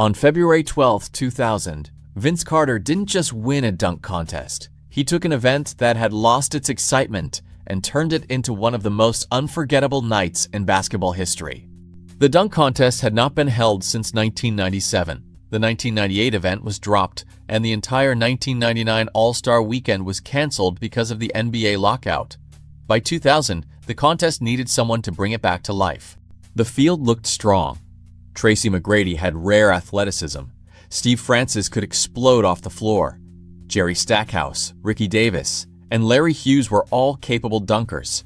On February 12, 2000, Vince Carter didn't just win a dunk contest. He took an event that had lost its excitement and turned it into one of the most unforgettable nights in basketball history. The dunk contest had not been held since 1997. The 1998 event was dropped, and the entire 1999 All-Star Weekend was canceled because of the NBA lockout. By 2000, the contest needed someone to bring it back to life. The field looked strong. Tracy McGrady had rare athleticism. Steve Francis could explode off the floor. Jerry Stackhouse, Ricky Davis, and Larry Hughes were all capable dunkers.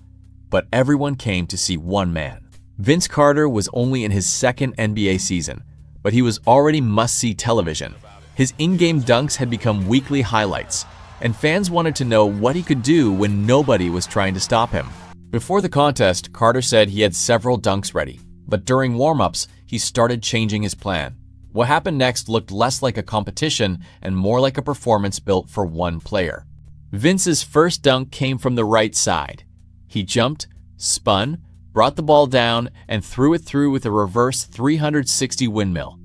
But everyone came to see one man. Vince Carter was only in his second NBA season, but he was already must-see television. His in-game dunks had become weekly highlights, and fans wanted to know what he could do when nobody was trying to stop him. Before the contest, Carter said he had several dunks ready, but during warm-ups, he started changing his plan. What happened next looked less like a competition and more like a performance built for one player. Vince's first dunk came from the right side. He jumped, spun, brought the ball down, and threw it through with a reverse 360 windmill.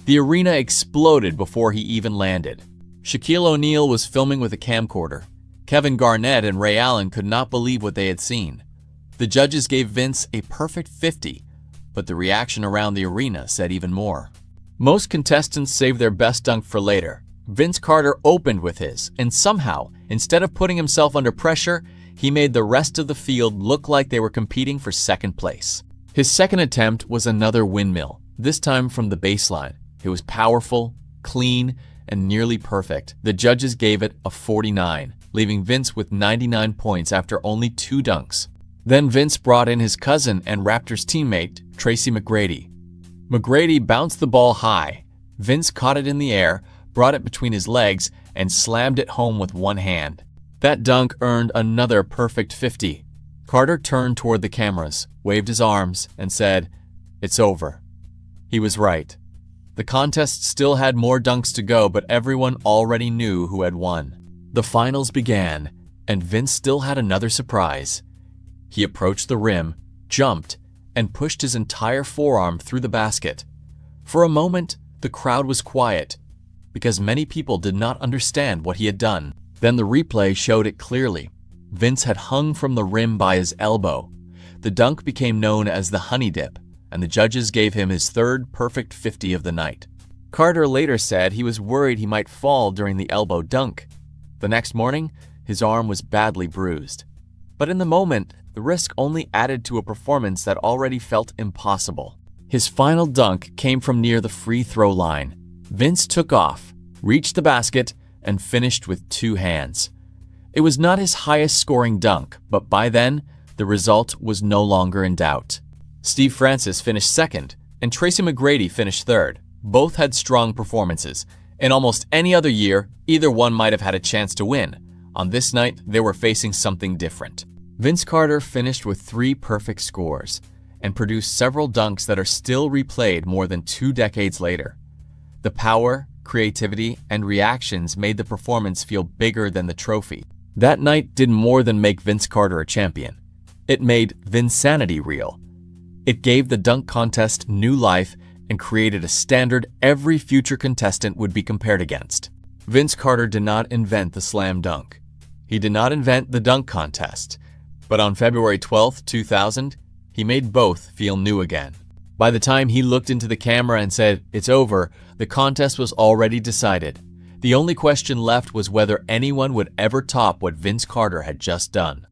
The arena exploded before he even landed. Shaquille O'Neal was filming with a camcorder. Kevin Garnett and Ray Allen could not believe what they had seen. The judges gave Vince a perfect 50, but the reaction around the arena said even more. Most contestants saved their best dunk for later. Vince Carter opened with his, and somehow, instead of putting himself under pressure, he made the rest of the field look like they were competing for second place. His second attempt was another windmill, this time from the baseline. It was powerful, clean, and nearly perfect. The judges gave it a 49, leaving Vince with 99 points after only 2 dunks. Then Vince brought in his cousin and Raptors teammate, Tracy McGrady. McGrady bounced the ball high. Vince caught it in the air, brought it between his legs, and slammed it home with one hand. That dunk earned another perfect 50. Carter turned toward the cameras, waved his arms, and said, "It's over." He was right. The contest still had more dunks to go, but everyone already knew who had won. The finals began, and Vince still had another surprise. He approached the rim, jumped, and pushed his entire forearm through the basket. For a moment, the crowd was quiet, because many people did not understand what he had done. Then the replay showed it clearly. Vince had hung from the rim by his elbow. The dunk became known as the honey dip, and the judges gave him his third perfect 50 of the night. Carter later said he was worried he might fall during the elbow dunk. The next morning, his arm was badly bruised. But in the moment, the risk only added to a performance that already felt impossible. His final dunk came from near the free throw line. Vince took off, reached the basket, and finished with 2 hands. It was not his highest scoring dunk, but by then, the result was no longer in doubt. Steve Francis finished second, and Tracy McGrady finished third. Both had strong performances. In almost any other year, either one might have had a chance to win. On this night, they were facing something different. Vince Carter finished with 3 perfect scores and produced several dunks that are still replayed more than 2 decades later. The power, creativity, and reactions made the performance feel bigger than the trophy. That night did more than make Vince Carter a champion. It made Vinsanity real. It gave the dunk contest new life and created a standard every future contestant would be compared against. Vince Carter did not invent the slam dunk. He did not invent the dunk contest. But on February 12, 2000, he made both feel new again. By the time he looked into the camera and said, "It's over," the contest was already decided. The only question left was whether anyone would ever top what Vince Carter had just done.